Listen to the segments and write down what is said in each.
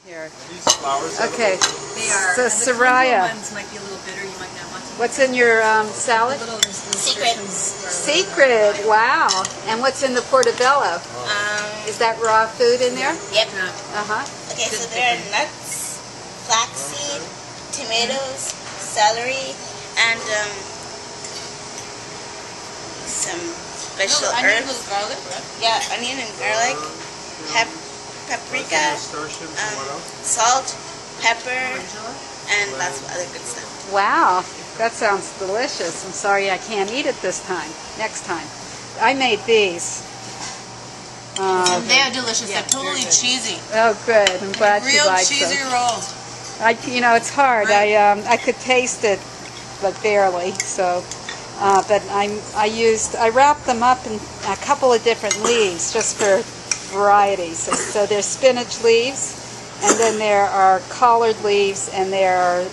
Here. These flowers. Okay. They are. So, Soraya, The ones might be a little bitter. You might not want to. what's in your salad? Secret. Secret. Wow. And what's in the portobello? Is that raw food in there? Yep. Uh-huh. Okay, so there are nuts, flaxseed, tomatoes, celery, and some special herbs. Onion with garlic, right? Yeah, onion and garlic, paprika, salt, pepper, and lots of other good stuff. Wow. That sounds delicious. I'm sorry I can't eat it this time. Next time. I made these. They are delicious. They're totally cheesy. Oh, good. I'm glad you Real like cheesy them. rolls. It's hard. Right. I could taste it, but barely. So, but I wrapped them up in a couple of different leaves just for variety. So there's spinach leaves, and then there are collard leaves, and there are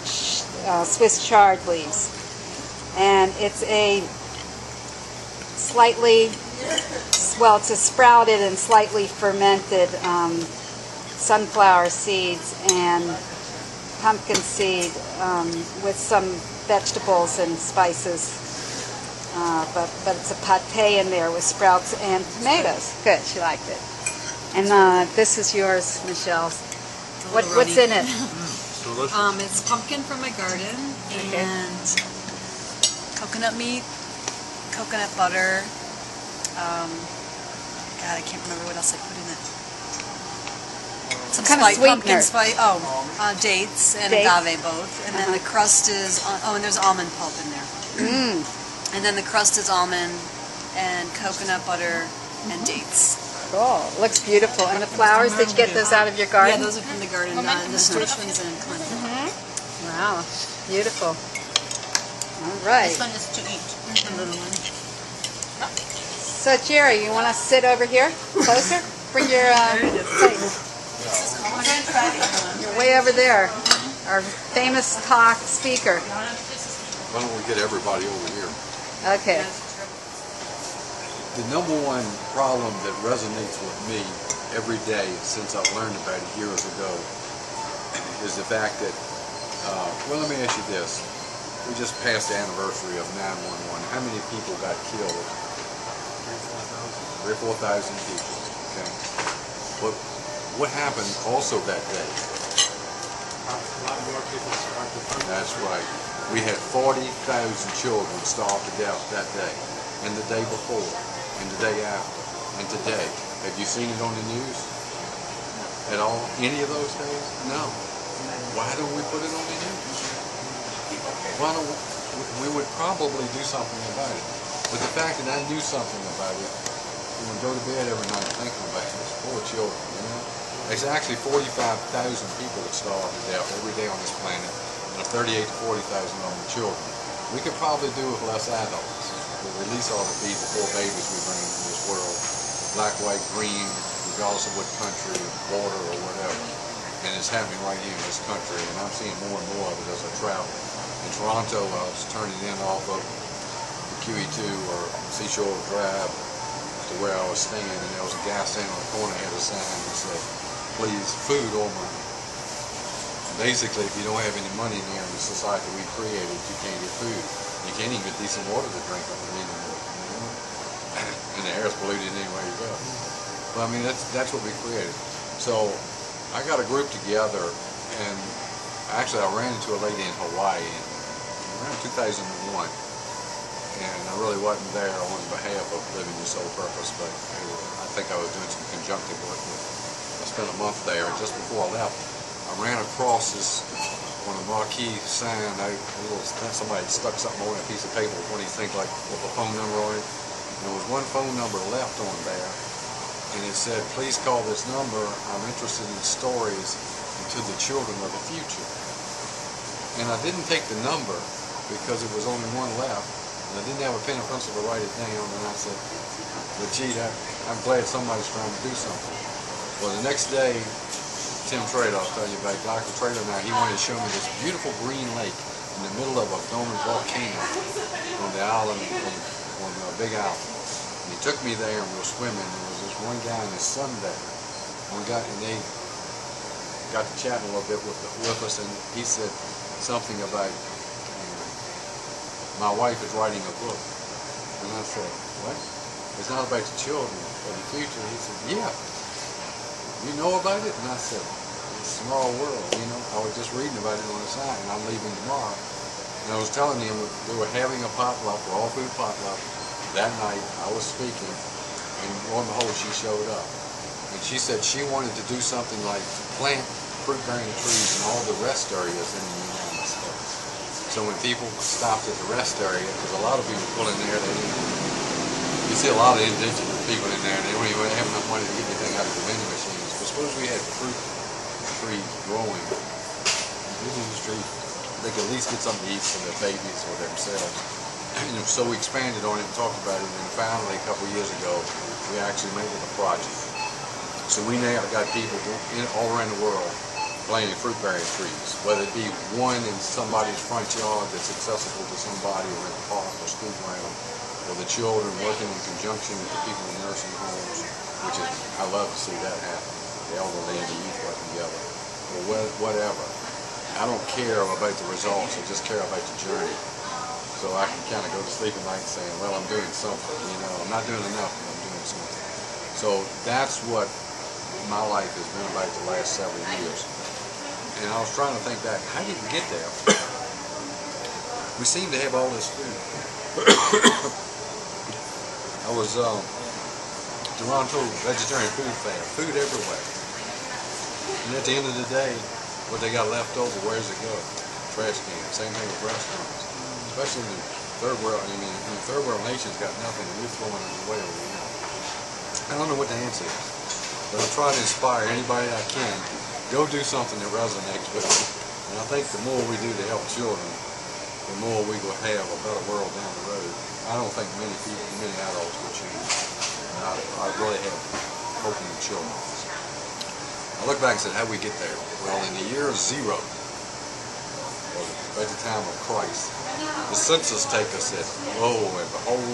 Swiss chard leaves. And it's a slightly, well, it's a sprouted and slightly fermented sunflower seeds and pumpkin seed with some vegetables and spices. But it's a pate in there with sprouts and tomatoes. Good, she liked it. And this is yours, Michelle. What's in it? Delicious. It's pumpkin from my garden and coconut meat, coconut butter. God, I can't remember what else I put in it. Some kind of pumpkin sweetener. spice. Dates and agave both. And then the crust is, and there's almond pulp in there. And then the crust is almond and coconut butter and dates. Cool. Looks beautiful. And the flowers, did you get those out of your garden? Yeah, those are from the garden. The storage ones in Clinton. Wow. Beautiful. All right. This one is to eat. The little one. So, Jerry, you want to sit over here closer? Bring your plate. You're way over there. Our famous talk speaker. Why don't we get everybody over here? Okay. The number one problem that resonates with me every day since I learned about it years ago is the fact that, well, let me ask you this. We just passed the anniversary of 9/11. How many people got killed? 3,000 or 4,000 people. Okay. But what happened also that day? A lot more people starved to hunger. That's right. We had 40,000 children starved to death that day, and the day before, and the day after, and today. Have you seen it on the news at all? Any of those days? No. Why don't we put it on the news? Why don't we would probably do something about it. But the fact that I knew something about it, we would go to bed every night thinking about it. It's poor children, you know? There's actually 45,000 people that starve to death every day on this planet, and 38,000 to 40,000 of them are children. We could probably do with less adults. We'll release all the poor babies we bring into this world, black, white, green, regardless of what country, border, or whatever. And it's happening right here in this country, and I'm seeing more and more of it as I travel. In Toronto, I was turning in off of the QE2 or Seashore Drive to where I was staying, and there was a gas station on the corner that had a sign that said, "Please, food or money." Basically, if you don't have any money here in the society we created, you can't get food. You can't even get decent water to drink anymore. You know? And the air is polluted anywhere you go. But I mean, that's what we created. So I got a group together, and actually I ran into a lady in Hawaii around 2001. And I really wasn't there on behalf of Living Your Soul Purpose, but I think I was doing some conjunctive work with it. I spent a month there, and just before I left, I ran across this on a marquee sign. Somebody stuck something on a piece of paper with one of these things like with a phone number on it. And there was one phone number left on there, and it said, "Please call this number. I'm interested in stories into the children of the future." And I didn't take the number because it was only one left, and I didn't have a pen and pencil to write it down. And I said, "But gee, I'm glad somebody's trying to do something." Well, the next day, Tim Trader, I'll tell you about Dr. Trader now, he wanted to show me this beautiful green lake in the middle of a dormant volcano on the island, on the Big Island. And he took me there and we were swimming. There was this one guy and his son there. One guy, and got to chatting a little bit with us, and he said something about my wife is writing a book. And I said, what? It's not about the children or the future. He said, yeah. You know about it? And I said, it's a small world, you know. I was just reading about it on the side, and I'm leaving tomorrow. And I was telling him they were having a potluck, raw food potluck. That night, I was speaking, and lo and behold, she showed up. And she said she wanted to do something like to plant fruit-bearing trees in all the rest areas in the United States. So when people stopped at the rest area, because a lot of people pull in there, you see a lot of indigenous people in there, and they don't even have enough money to get anything out of the vending machines. But suppose we had fruit trees growing, indigenous trees, they could at least get something to eat for their babies or themselves. And so we expanded on it and talked about it, and finally, a couple of years ago, we actually made it a project. So we now got people all around the world planting fruit-bearing trees, whether it be one in somebody's front yard that's accessible to somebody, or in a park or school ground, or the children working in conjunction with the people in nursing homes, which is, I love to see that happen. The elderly and the youth working together, or whatever. I don't care about the results, I just care about the journey. So I can kind of go to sleep at night saying, well, I'm doing something, you know, I'm not doing enough, but I'm doing something. So that's what my life has been about the last several years. And I was trying to think back, how did we get there? We seem to have all this food. I was Toronto Vegetarian Food Fair, food everywhere. And at the end of the day, what they got left over, where's it go? Trash can. Same thing with restaurants. Especially in the third world, I mean, in the third world nations got nothing, and we're throwing it away over here. I don't know what the answer is, but I'm trying to inspire anybody I can. Go do something that resonates with them. And I think the more we do to help children, the more we will have a better world down the road. I don't think many people, many adults will change. And I really have hope in the children. I look back and said, how did we get there? Well, in the year zero, at the time of Christ, the census taker said, oh, and behold,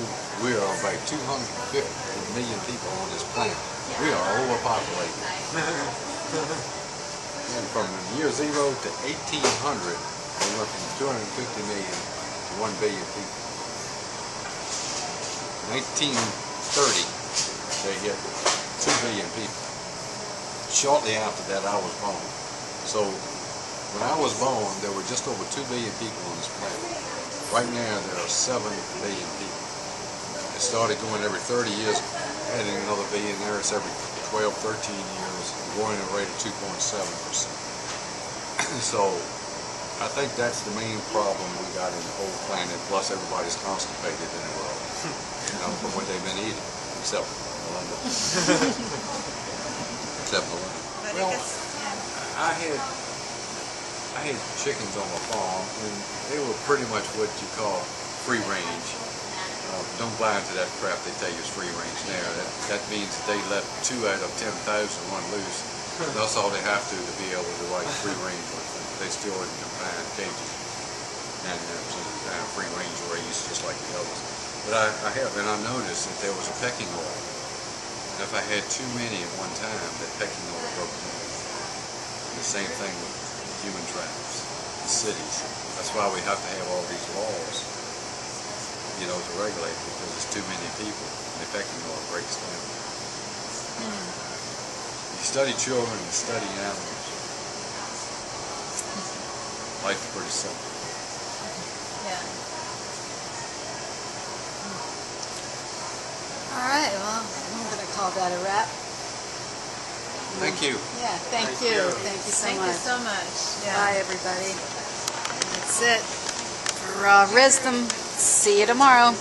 we are about 250 million people on this planet. We are overpopulated. And from year zero to 1800, we went from 250 million to 1 billion people. 1930, they hit 2 billion people. Shortly after that, I was born. So when I was born, there were just over 2 billion people on this planet. Right now, there are 7 billion people. It started going every 30 years, adding another billion there. It's every 12, 13 years, growing at a rate of 2.7%. So I think that's the main problem we got in the whole planet, plus everybody's constipated in the world, you know, from what they've been eating, except Melinda. Except Melinda. Well, I had chickens on my farm, and they were pretty much what you call free range. Don't buy into that crap they tell you is free range now. That means that they let 2 out of 10,000 run loose. That's all they have to be able to write free range with them. They still in confined cages. And some kind of free range raised just like the others. But I noticed that there was a pecking order. And if I had too many at one time, that pecking order broke down. The same thing with human traps, the cities. That's why we have to have all these laws, you know, to regulate, because there's too many people, and the pecking order breaks down. You study children and study animals. Life is pretty simple. Yeah. All right, well, I'm going to call that a wrap. Thank you. Yeah, thank you. Thank you so Thank much. you so much. Yeah. Bye, everybody. That's it for Raw Wisdom. See you tomorrow.